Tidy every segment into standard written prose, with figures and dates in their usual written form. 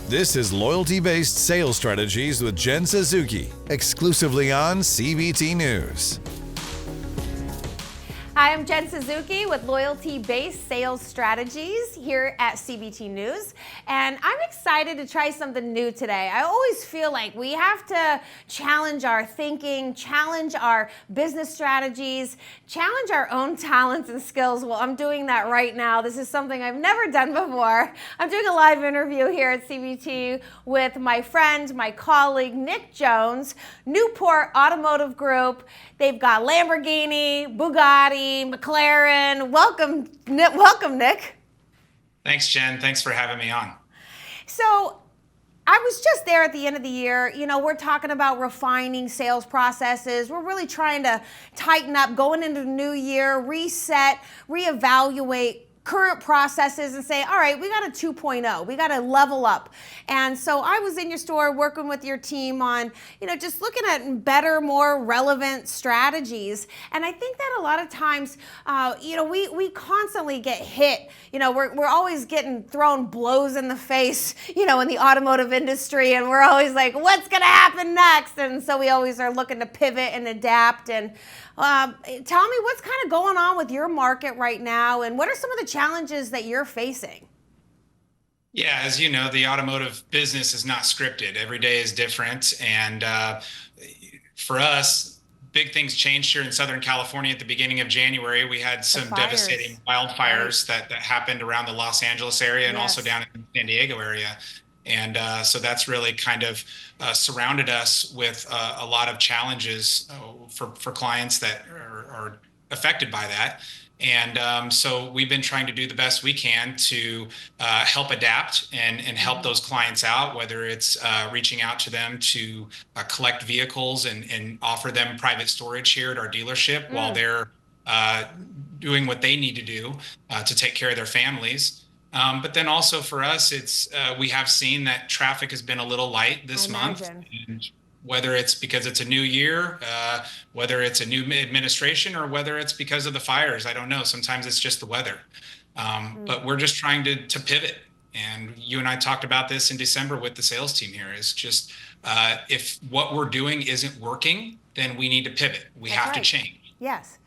This is Loyalty-Based Sales Strategies with Jen Suzuki, exclusively on CBT News. Hi, I'm Jen Suzuki with Loyalty-Based Sales Strategies here at CBT News, and I'm excited to try something new today. I always feel like we have to challenge our thinking, challenge our business strategies, challenge our own talents and skills. Well, I'm doing that right now. This is something I've never done before. I'm doing a live interview here at CBT with my friend, my colleague, Nick Jones, Newport Automotive Group. They've got Lamborghini, Bugatti, McLaren. Welcome, Nick. Thanks, Jen. Thanks for having me on. So I was just there at the end of the year. You know, we're talking about refining sales processes. We're really trying to tighten up, going into the new year, reset, reevaluate current processes and say, all right, we got a 2.0, we got to level up. And so I was in your store working with your team on, just looking at better, more relevant strategies. And I think that a lot of times, we constantly get hit. We're always getting thrown blows in the face, in the automotive industry. And we're always like, what's going to happen next? And so we always are looking to pivot and adapt. And tell me what's kind of going on with your market right now, and what are some of the challenges that you're facing? Yeah, as you know, the automotive business is not scripted. Every day is different. And for us, big things changed here in Southern California at the beginning of January. We had some devastating wildfires that happened around the Los Angeles area and also down in the San Diego area. And so that's really kind of surrounded us with a lot of challenges for clients that are affected by that. And so we've been trying to do the best we can to help adapt and help those clients out, whether it's reaching out to them to collect vehicles and offer them private storage here at our dealership while they're doing what they need to do to take care of their families. But then also for us, it's we have seen that traffic has been a little light this month. And whether it's because it's a new year, whether it's a new administration, or whether it's because of the fires, I don't know. Sometimes it's just the weather. But we're just trying to pivot. And you and I talked about this in December with the sales team here. Is just if what we're doing isn't working, then we need to pivot. We have to change. Yes.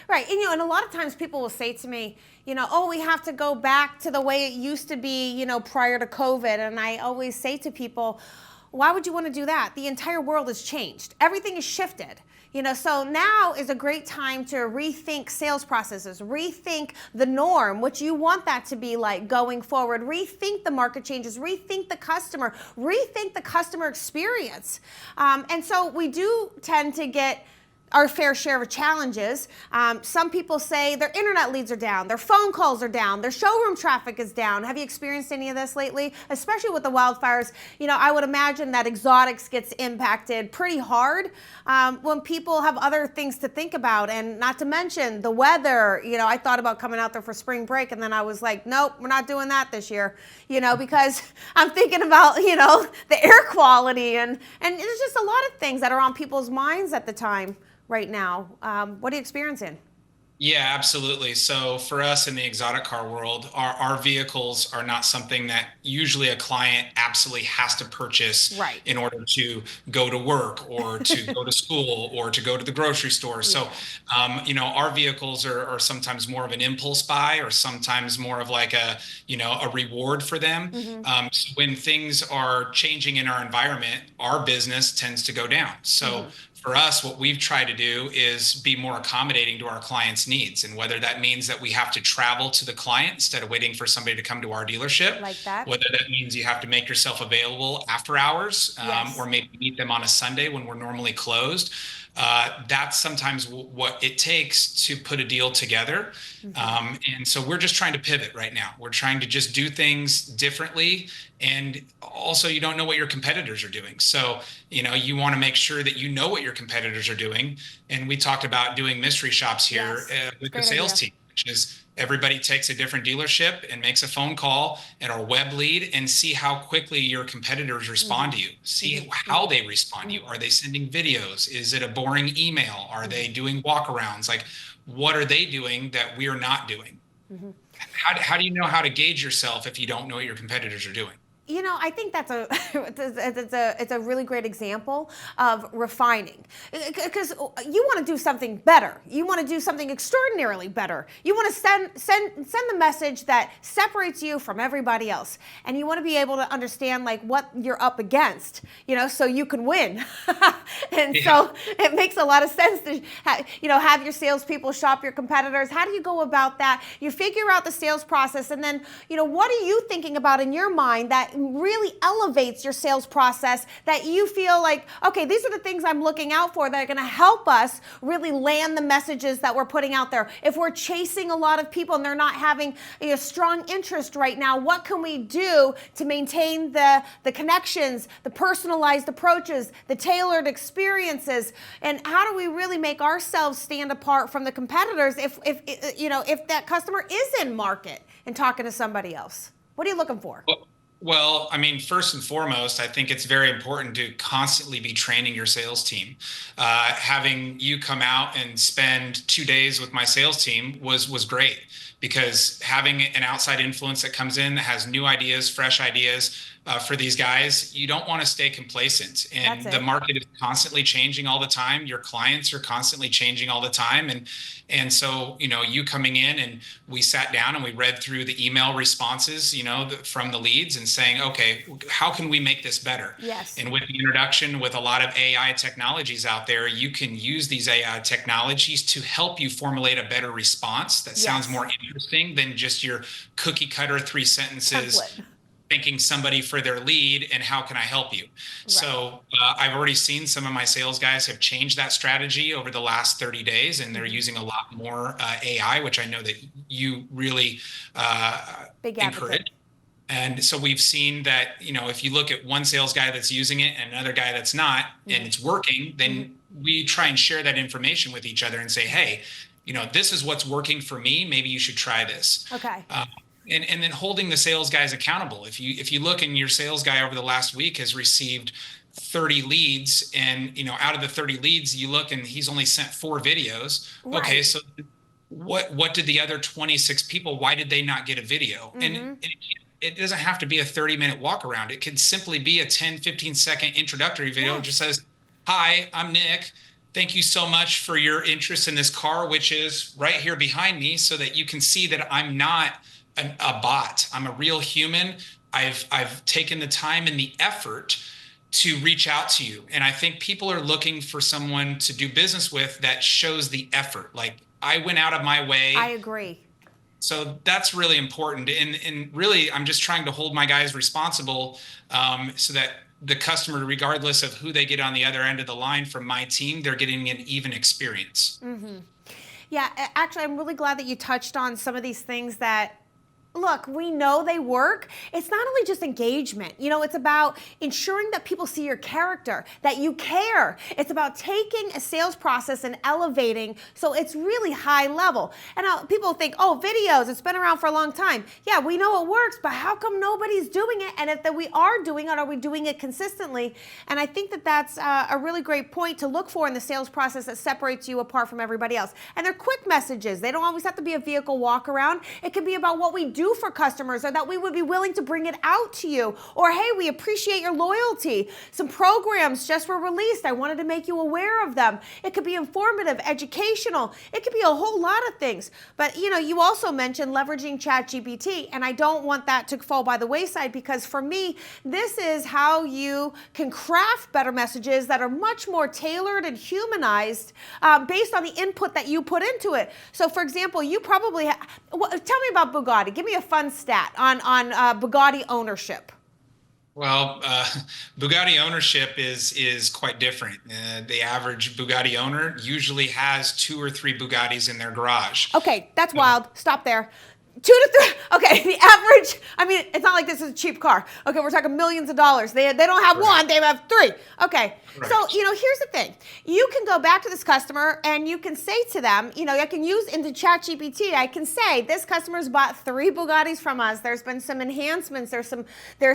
Right. And a lot of times people will say to me, we have to go back to the way it used to be, prior to COVID. And I always say to people, why would you want to do that? The entire world has changed. Everything is shifted. So now is a great time to rethink sales processes, rethink the norm, what you want that to be like going forward, rethink the market changes, rethink the customer experience. And so we do tend to get our fair share of challenges. Some people say their internet leads are down, their phone calls are down, their showroom traffic is down. Have you experienced any of this lately? Especially with the wildfires, I would imagine that exotics gets impacted pretty hard when people have other things to think about, and not to mention the weather. I thought about coming out there for spring break, and then I was like, nope, we're not doing that this year, because I'm thinking about, the air quality, and there's just a lot of things that are on people's minds at the time. Right now, what are you experiencing? Yeah, absolutely. So for us in the exotic car world, our vehicles are not something that usually a client absolutely has to purchase in order to go to work or to go to school or to go to the grocery store. So, our vehicles are sometimes more of an impulse buy, or sometimes more of like a reward for them. So when things are changing in our environment, our business tends to go down. So for us, what we've tried to do is be more accommodating to our clients' needs. And whether that means that we have to travel to the client instead of waiting for somebody to come to our dealership, like that. Whether that means you have to make yourself available after hours, or maybe meet them on a Sunday when we're normally closed. That's sometimes what it takes to put a deal together. And so we're just trying to pivot right now. We're trying to just do things differently. And also, you don't know what your competitors are doing. So, you want to make sure that you know what your competitors are doing. And we talked about doing mystery shops here with the sales team, which is everybody takes a different dealership and makes a phone call at our web lead and see how quickly your competitors respond to you. See how they respond to you. Are they sending videos? Is it a boring email? Are they doing walkarounds? Like, what are they doing that we're not doing? How do you know how to gauge yourself if you don't know what your competitors are doing? I think that's it's a really great example of refining, because you want to do something better. You want to do something extraordinarily better. You want to send the message that separates you from everybody else, and you want to be able to understand like what you're up against, so you can win. And so it makes a lot of sense to have your salespeople shop your competitors. How do you go about that? You figure out the sales process, and then what are you thinking about in your mind that really elevates your sales process, that you feel like, okay, these are the things I'm looking out for that are going to help us really land the messages that we're putting out there. If we're chasing a lot of people and they're not having a strong interest right now, what can we do to maintain the connections, the personalized approaches, the tailored experiences, and how do we really make ourselves stand apart from the competitors if that customer is in market and talking to somebody else? What are you looking for? Well, I mean, first and foremost, I think it's very important to constantly be training your sales team. Having you come out and spend 2 days with my sales team was great, because having an outside influence that comes in that has new ideas, fresh ideas for these guys, you don't want to stay complacent. And the market is constantly changing all the time. Your clients are constantly changing all the time. And so, you coming in, and we sat down and we read through the email responses, from the leads, and saying, okay, how can we make this better? Yes. And with the introduction, with a lot of AI technologies out there, you can use these AI technologies to help you formulate a better response that sounds more interesting than just your cookie cutter 3 sentences. Template. Thanking somebody for their lead and how can I help you? Right. So I've already seen some of my sales guys have changed that strategy over the last 30 days, and they're using a lot more AI, which I know that you really encourage. And so we've seen that, if you look at one sales guy that's using it and another guy that's not, and it's working, then we try and share that information with each other and say, hey, this is what's working for me. Maybe you should try this. Okay. And then holding the sales guys accountable. If you look, and your sales guy over the last week has received 30 leads, and out of the 30 leads, you look and he's only sent 4 videos. Right. Okay, so what did the other 26 people? Why did they not get a video? And it doesn't have to be a 30-minute walk around. It could simply be a 10, 15-second introductory video. It just says, "Hi, I'm Nick. Thank you so much for your interest in this car, which is right here behind me," so that you can see that I'm not a bot. I'm a real human. I've taken the time and the effort to reach out to you. And I think people are looking for someone to do business with that shows the effort. Like, I went out of my way. I agree. So that's really important. And really, I'm just trying to hold my guys responsible so that the customer, regardless of who they get on the other end of the line from my team, they're getting an even experience. Yeah, actually, I'm really glad that you touched on some of these things that, look, we know they work. It's not only just engagement. It's about ensuring that people see your character, that you care. It's about taking a sales process and elevating so it's really high level. And people think, oh, videos, it's been around for a long time. Yeah, we know it works, but how come nobody's doing it? And if we are doing it, are we doing it consistently? And I think that that's a really great point to look for in the sales process that separates you apart from everybody else. And they're quick messages. They don't always have to be a vehicle walk around. It could be about what we do for customers, or that we would be willing to bring it out to you, or hey, we appreciate your loyalty. Some programs just were released. I wanted to make you aware of them. It could be informative, educational. It could be a whole lot of things. But you also mentioned leveraging ChatGPT, and I don't want that to fall by the wayside, because for me, this is how you can craft better messages that are much more tailored and humanized based on the input that you put into it. So for example, you probably tell me about Bugatti. Give me a fun stat on Bugatti ownership. Well, Bugatti ownership is quite different. The average Bugatti owner usually has 2 or 3 Bugattis in their garage. Okay, that's wild. Stop there. 2 to 3. Okay, the average. I mean, it's not like this is a cheap car. Okay, we're talking millions of dollars. They don't have one. They have 3. Okay. Right. So here's the thing. You can go back to this customer and you can say to them, I can use into ChatGPT. I can say this customer's bought 3 Bugattis from us. There's been some enhancements. There's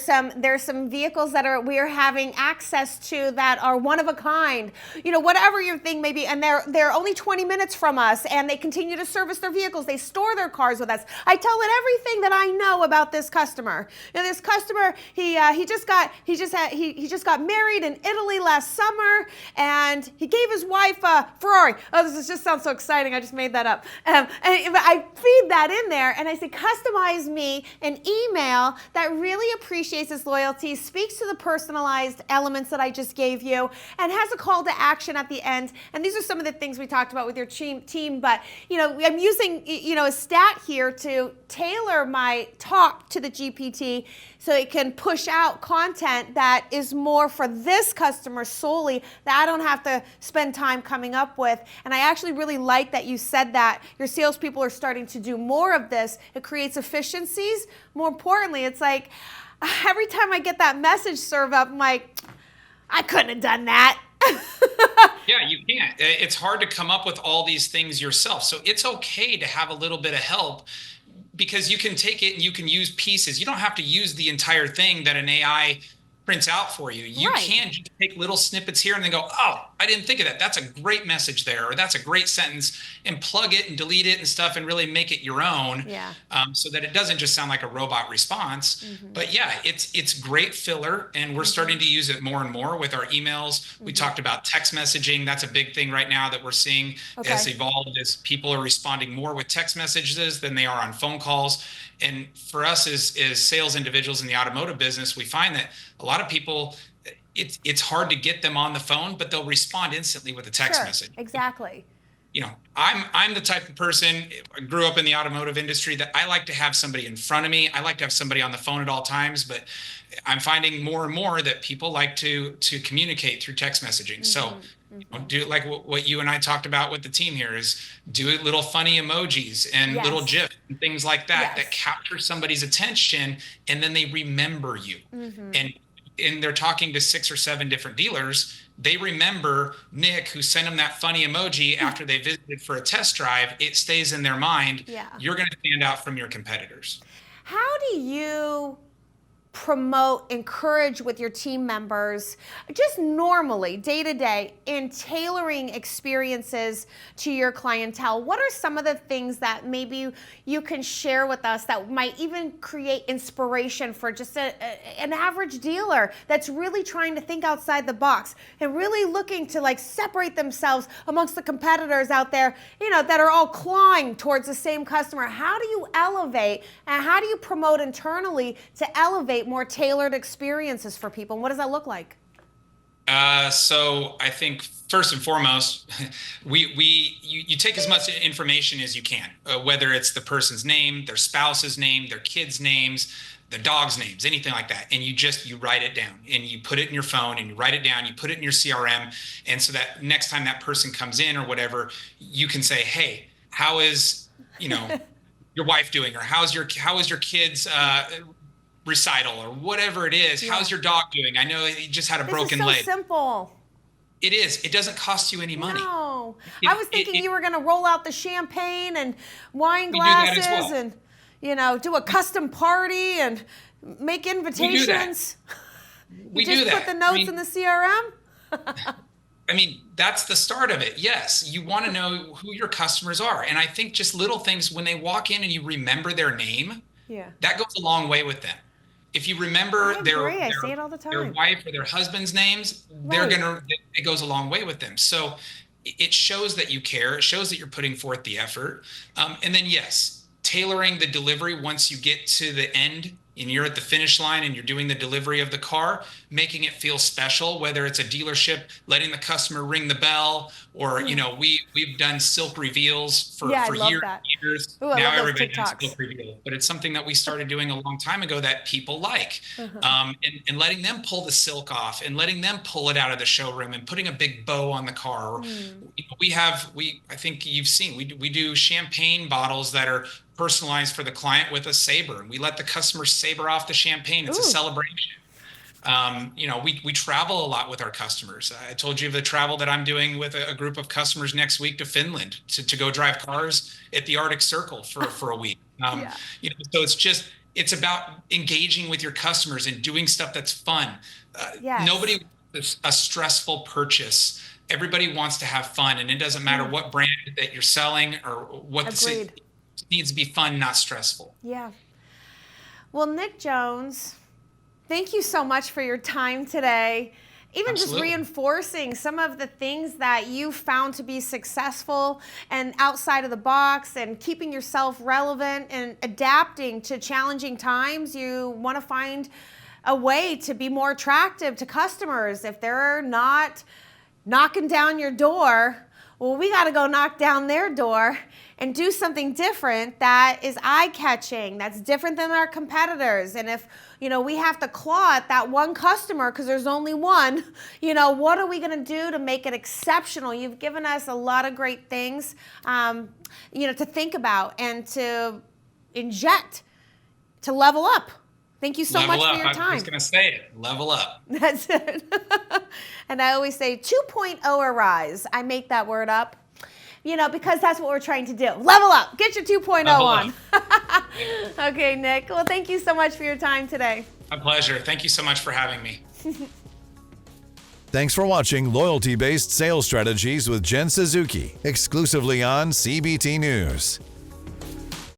some vehicles that we are having access to that are one of a kind. Whatever your thing may be, and they're only 20 minutes from us, and they continue to service their vehicles. They store their cars with us. I tell it everything that I know about this customer. And this customer, he just got married in Italy last summer, and he gave his wife a Ferrari. Oh, this just sounds so exciting. I just made that up. And I feed that in there, and I say, customize me an email that really appreciates his loyalty, speaks to the personalized elements that I just gave you, and has a call to action at the end. And these are some of the things we talked about with your team. But I'm using a stat here to tailor my talk to the GPT so it can push out content that is more for this customer solely, that I don't have to spend time coming up with. And I actually really like that you said that your salespeople are starting to do more of this. It creates efficiencies. More importantly, it's like every time I get that message serve up, I'm like, I couldn't have done that. Yeah, you can't. It's hard to come up with all these things yourself. So it's okay to have a little bit of help, because you can take it and you can use pieces. You don't have to use the entire thing that an AI prints out for you. You can just take little snippets here and then go, oh, I didn't think of that. That's a great message there, or that's a great sentence, and plug it and delete it and stuff and really make it your own. So that it doesn't just sound like a robot response. But yeah, it's great filler, and we're starting to use it more and more with our emails. We talked about text messaging. That's a big thing right now that we're seeing has evolved, as people are responding more with text messages than they are on phone calls. And for us as sales individuals in the automotive business, we find that a lot of people, it's hard to get them on the phone, but they'll respond instantly with a text message. Exactly. I'm the type of person, I grew up in the automotive industry, that I like to have somebody in front of me. I like to have somebody on the phone at all times, but I'm finding more and more that people like to communicate through text messaging. So do like what you and I talked about with the team here, is do little funny emojis and little GIFs and things like that that capture somebody's attention, and then they remember you. And they're talking to 6 or 7 different dealers. They remember Nick, who sent them that funny emoji after they visited for a test drive. It stays in their mind. You're going to stand out from your competitors. How do you promote, encourage with your team members, just normally, day to day, in tailoring experiences to your clientele? What are some of the things that maybe you can share with us that might even create inspiration for just an average dealer that's really trying to think outside the box and really looking to separate themselves amongst the competitors out there, that are all clawing towards the same customer? How do you elevate, and how do you promote internally to elevate more tailored experiences for people? And what does that look like? So I think first and foremost, you take as much information as you can, whether it's the person's name, their spouse's name, their kids' names, the dog's names, anything like that. And you write it down, and you put it in your phone, and you write it down, you put it in your CRM. And so that next time that person comes in or whatever, you can say, hey, how is, your wife doing? Or how is your kids, recital, or whatever it is. How's your dog doing? I know he just had a broken leg. It's so simple. It is. It doesn't cost you any money. No. I was thinking you were going to roll out the champagne and wine glasses and, do a custom party and make invitations. We do that. You just put the notes in the CRM? That's the start of it. Yes, you want to know who your customers are. And I think just little things, when they walk in and you remember their name, that goes a long way with them. If you remember their wife or their husband's names, it goes a long way with them. So it shows that you care. It shows that you're putting forth the effort. And then, yes, tailoring the delivery once you get to the end and you're at the finish line and you're doing the delivery of the car, making it feel special, whether it's a dealership, letting the customer ring the bell, or, we've done silk reveals for years. Ooh, now everybody does silk reveal, but it's something that we started doing a long time ago that people like. And letting them pull the silk off and letting them pull it out of the showroom and putting a big bow on the car. I think you've seen, we do champagne bottles that are personalized for the client with a saber, and we let the customer saber off the champagne. It's a celebration. We travel a lot with our customers. I told you of the travel that I'm doing with a group of customers next week to Finland to go drive cars at the Arctic Circle for a week. So it's about engaging with your customers and doing stuff that's fun. Nobody wants a stressful purchase. Everybody wants to have fun, and it doesn't matter what brand that you're selling or what the It needs to be fun, not stressful. Yeah. Well, Nick Jones, thank you so much for your time today. Even Absolutely. just reinforcing some of the things that you found to be successful and outside of the box, and keeping yourself relevant and adapting to challenging times. You want to find a way to be more attractive to customers. If they're not knocking down your door, well, we got to go knock down their door and do something different that is eye-catching, that's different than our competitors. And if, we have to claw at that one customer because there's only one, what are we going to do to make it exceptional? You've given us a lot of great things, to think about and to inject, to level up. Thank you so much for your time. I was going to say it. Level up. That's it. And I always say 2.0 arise. I make that word up, because that's what we're trying to do. Level up. Get your 2.0 on. Okay, Nick. Well, thank you so much for your time today. My pleasure. Thank you so much for having me. Thanks for watching Loyalty-Based Sales Strategies with Jen Suzuki, exclusively on CBT News.